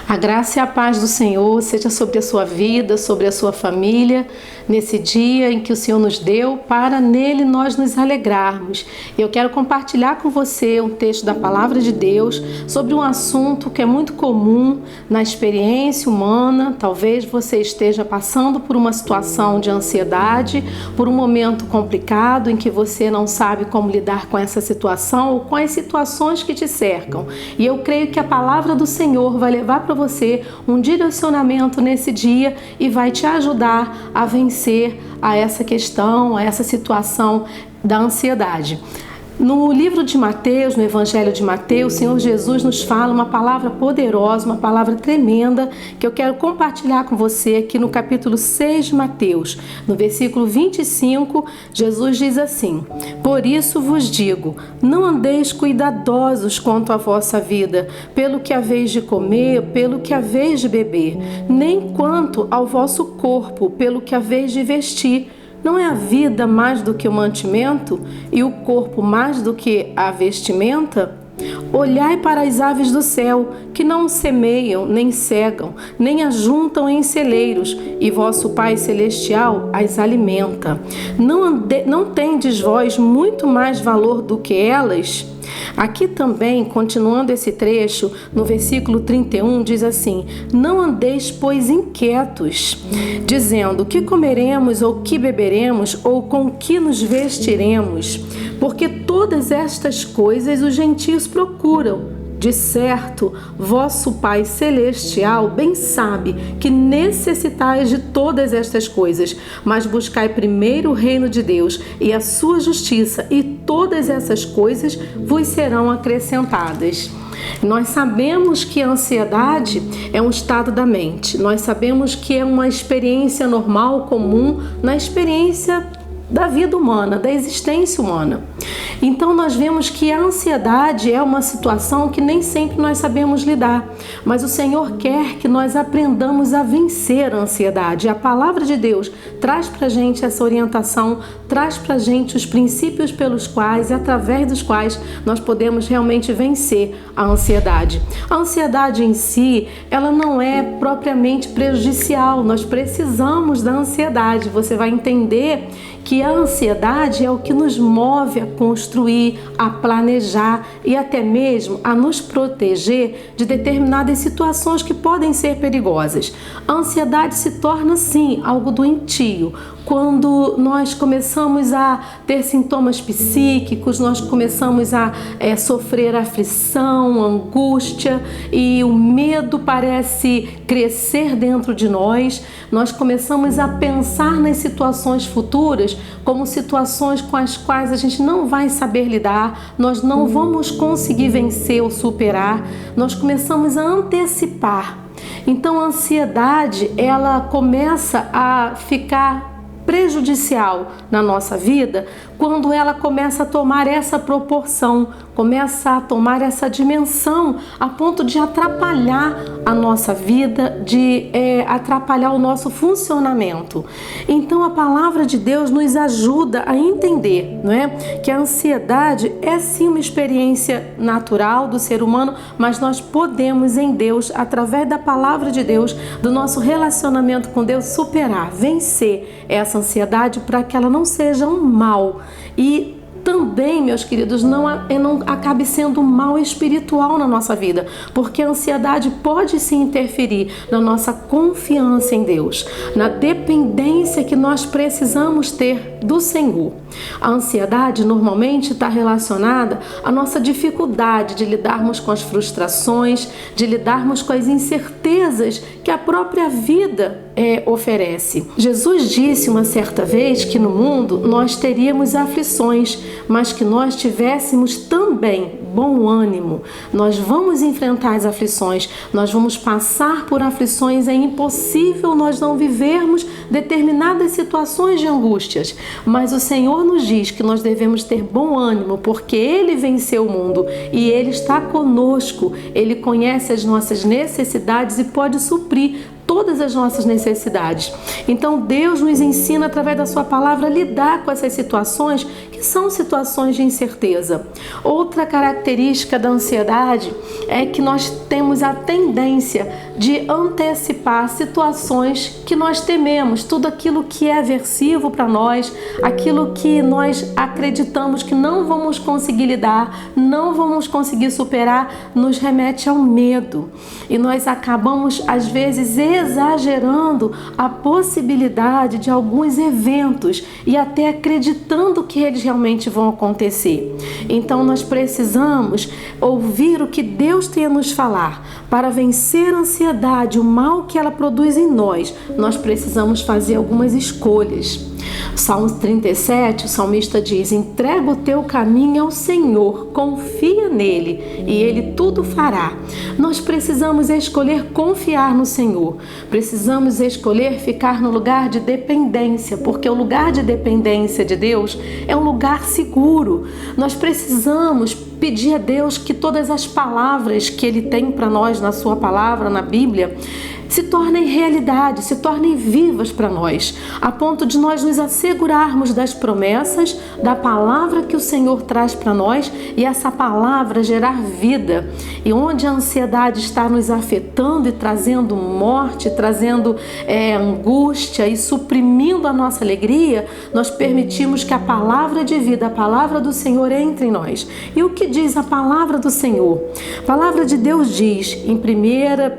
A graça e a paz do Senhor seja sobre a sua vida, sobre a sua família, nesse dia em que o Senhor nos deu, para nele nós nos alegrarmos. Eu quero compartilhar com você um texto da Palavra de Deus sobre um assunto que é muito comum na experiência humana. Talvez você esteja passando por uma situação de ansiedade, por um momento complicado em que você não sabe como lidar com essa situação ou com as situações que te cercam. E eu creio que a Palavra do Senhor vai levar para você um direcionamento nesse dia e vai te ajudar a vencer a essa questão, a essa situação da ansiedade. No livro de Mateus, no Evangelho de Mateus, o Senhor Jesus nos fala uma palavra poderosa, uma palavra tremenda, que eu quero compartilhar com você aqui no capítulo 6 de Mateus. No versículo 25, Jesus diz assim: "Por isso vos digo, não andeis cuidadosos quanto à vossa vida, pelo que haveis de comer, pelo que haveis de beber, nem quanto ao vosso corpo, pelo que haveis de vestir. Não é a vida mais do que o mantimento e o corpo mais do que a vestimenta? Olhai para as aves do céu, que não semeiam, nem cegam, nem ajuntam em celeiros, e vosso Pai Celestial as alimenta. Não tendes vós muito mais valor do que elas?" Aqui também, continuando esse trecho, no versículo 31, diz assim: "Não andeis, pois, inquietos, dizendo que comeremos, ou que beberemos, ou com que nos vestiremos, porque todas estas coisas os gentios procuram. De certo, vosso Pai Celestial bem sabe que necessitais de todas estas coisas, mas buscai primeiro o reino de Deus e a sua justiça, e todas essas coisas vos serão acrescentadas." Nós sabemos que a ansiedade é um estado da mente. Nós sabemos que é uma experiência normal, comum, na experiência da vida humana, da existência humana. Então nós vemos que a ansiedade é uma situação que nem sempre nós sabemos lidar, mas o Senhor quer que nós aprendamos a vencer a ansiedade. A palavra de Deus traz pra gente essa orientação, traz pra gente os princípios pelos quais, através dos quais nós podemos realmente vencer a ansiedade. A ansiedade em si, ela não é propriamente prejudicial, nós precisamos da ansiedade. Você vai entender que a ansiedade é o que nos move a construir, a planejar e até mesmo a nos proteger de determinadas situações que podem ser perigosas. A ansiedade se torna, sim, algo doentio. Quando nós começamos a ter sintomas psíquicos, nós começamos a sofrer aflição, angústia, e o medo parece crescer dentro de nós. Nós começamos a pensar nas situações futuras como situações com as quais a gente não vai saber lidar, nós não vamos conseguir vencer ou superar. Nós começamos a antecipar. Então a ansiedade, ela começa a ficar prejudicial na nossa vida quando ela começa a tomar essa proporção, começa a tomar essa dimensão a ponto de atrapalhar a nossa vida, de atrapalhar o nosso funcionamento. Então a palavra de Deus nos ajuda a entender, não é? Que a ansiedade é sim uma experiência natural do ser humano, mas nós podemos em Deus, através da palavra de Deus, do nosso relacionamento com Deus, superar, vencer essa ansiedade para que ela não seja um mal. E também, meus queridos, não acabe sendo um mal espiritual na nossa vida, porque a ansiedade pode sim interferir na nossa confiança em Deus, na dependência que nós precisamos ter do Senhor. A ansiedade normalmente está relacionada à nossa dificuldade de lidarmos com as frustrações, de lidarmos com as incertezas que a própria vida oferece. Jesus disse uma certa vez que no mundo nós teríamos aflições, mas que nós tivéssemos também bom ânimo. Nós vamos enfrentar as aflições, nós vamos passar por aflições. É impossível nós não vivermos determinadas situações de angústias, mas o Senhor nos diz que nós devemos ter bom ânimo, porque Ele venceu o mundo e Ele está conosco. Ele conhece as nossas necessidades e pode suprir todas as nossas necessidades. Então Deus nos ensina através da sua palavra a lidar com essas situações que são situações de incerteza. Outra característica da ansiedade é que nós temos a tendência de antecipar situações que nós tememos, tudo aquilo que é aversivo para nós, aquilo que nós acreditamos que não vamos conseguir lidar, não vamos conseguir superar, nos remete ao medo. E nós acabamos, às vezes, exagerando a possibilidade de alguns eventos e até acreditando que eles realmente vão acontecer. Então nós precisamos ouvir o que Deus tem a nos falar. Para vencer a ansiedade, o mal que ela produz em nós, nós precisamos fazer algumas escolhas. Salmo 37, o salmista diz: entrega o teu caminho ao Senhor, confia nele e ele tudo fará. Nós precisamos escolher confiar no Senhor, precisamos escolher ficar no lugar de dependência, porque o lugar de dependência de Deus é um lugar seguro. Nós precisamos pedir a Deus que todas as palavras que Ele tem para nós na Sua palavra, na Bíblia, se tornem realidade, se tornem vivas para nós, a ponto de nós nos assegurarmos das promessas, da palavra que o Senhor traz para nós e essa palavra gerar vida. E onde a ansiedade está nos afetando e trazendo morte, trazendo angústia e suprimindo a nossa alegria, nós permitimos que a palavra de vida, a palavra do Senhor entre em nós. E o que diz a palavra do Senhor? A palavra de Deus diz em 1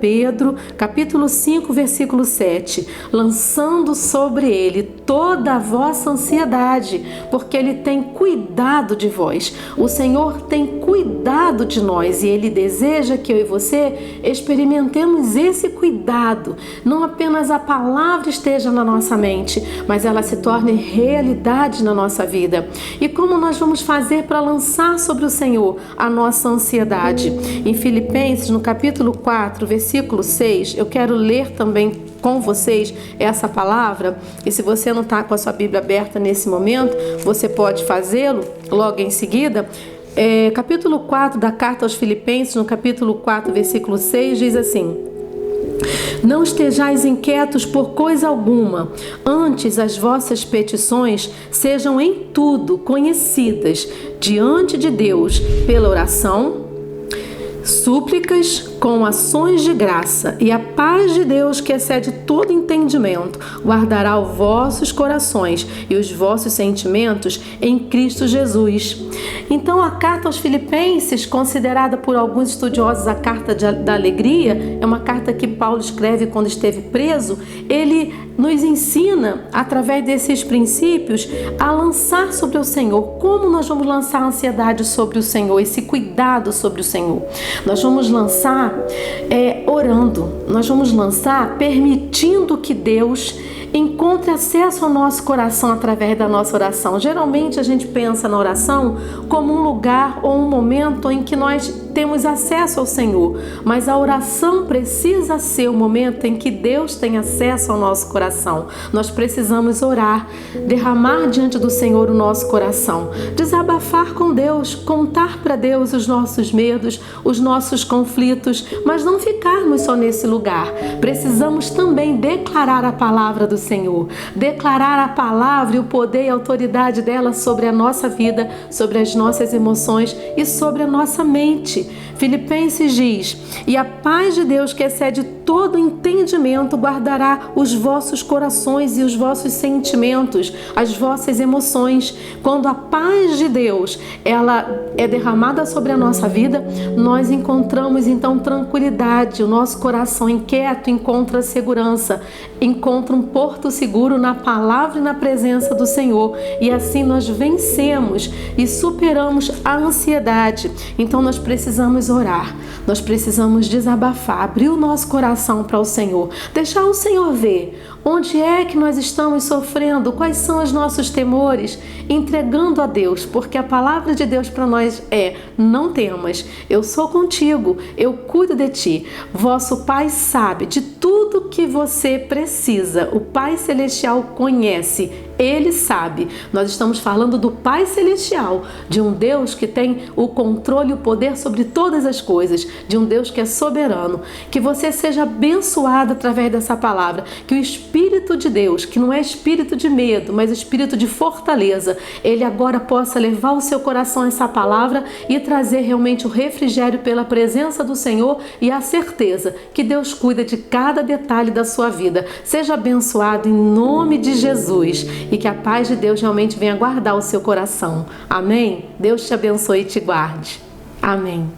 Pedro, capítulo 5, versículo 7, lançando sobre ele toda a vossa ansiedade, porque ele tem cuidado de vós. O Senhor tem cuidado de nós e ele deseja que eu e você experimentemos esse cuidado. Não apenas a palavra esteja na nossa mente, mas ela se torne realidade na nossa vida. E como nós vamos fazer para lançar sobre o Senhor a nossa ansiedade? Em Filipenses, no capítulo 4, versículo 6, eu quero ler também com vocês essa palavra, e se você não está com a sua Bíblia aberta nesse momento, você pode fazê-lo logo em seguida. Capítulo 4 da carta aos Filipenses, no capítulo 4, versículo 6, diz assim: não estejais inquietos por coisa alguma, antes as vossas petições sejam em tudo conhecidas diante de Deus pela oração, súplicas com ações de graça, e a paz de Deus, que excede todo entendimento, guardará os vossos corações e os vossos sentimentos em Cristo Jesus. Então, a carta aos Filipenses, considerada por alguns estudiosos a carta da alegria, é uma carta que Paulo escreve quando esteve preso. Ele nos ensina, através desses princípios, a lançar sobre o Senhor. Como nós vamos lançar a ansiedade sobre o Senhor, esse cuidado sobre o Senhor? Nós vamos lançar orando, nós vamos lançar permitindo que Deus encontre acesso ao nosso coração através da nossa oração. Geralmente a gente pensa na oração como um lugar ou um momento em que nós temos acesso ao Senhor, mas a oração precisa ser o momento em que Deus tem acesso ao nosso coração. Nós precisamos orar, derramar diante do Senhor o nosso coração, desabafar com Deus, contar para Deus os nossos medos, os nossos conflitos, mas não ficarmos só nesse lugar. Precisamos também declarar a palavra do Senhor, declarar a palavra e o poder e a autoridade dela sobre a nossa vida, sobre as nossas emoções e sobre a nossa mente. Filipenses diz: e a paz de Deus, que excede todo entendimento, guardará os vossos corações e os vossos sentimentos, as vossas emoções. Quando a paz de Deus ela é derramada sobre a nossa vida, nós encontramos então tranquilidade. O nosso coração inquieto encontra segurança, encontra um porto seguro na palavra e na presença do Senhor, e assim nós vencemos e superamos a ansiedade. Então nós precisamos orar, nós precisamos desabafar, abrir o nosso coração para o Senhor, deixar o Senhor ver onde é que nós estamos sofrendo, quais são os nossos temores, entregando a Deus, porque a palavra de Deus para nós é: não temas, eu sou contigo, eu cuido de ti. Vosso Pai sabe de tudo que você precisa, o Pai Celestial conhece, Ele sabe. Nós estamos falando do Pai Celestial, de um Deus que tem o controle e o poder sobre todas as coisas, de um Deus que é soberano. Que você seja abençoado através dessa palavra, que o Espírito Espírito de Deus, que não é espírito de medo, mas espírito de fortaleza, ele agora possa levar ao seu coração essa palavra e trazer realmente o refrigério pela presença do Senhor e a certeza que Deus cuida de cada detalhe da sua vida. Seja abençoado em nome de Jesus e que a paz de Deus realmente venha guardar o seu coração. Amém? Deus te abençoe e te guarde. Amém.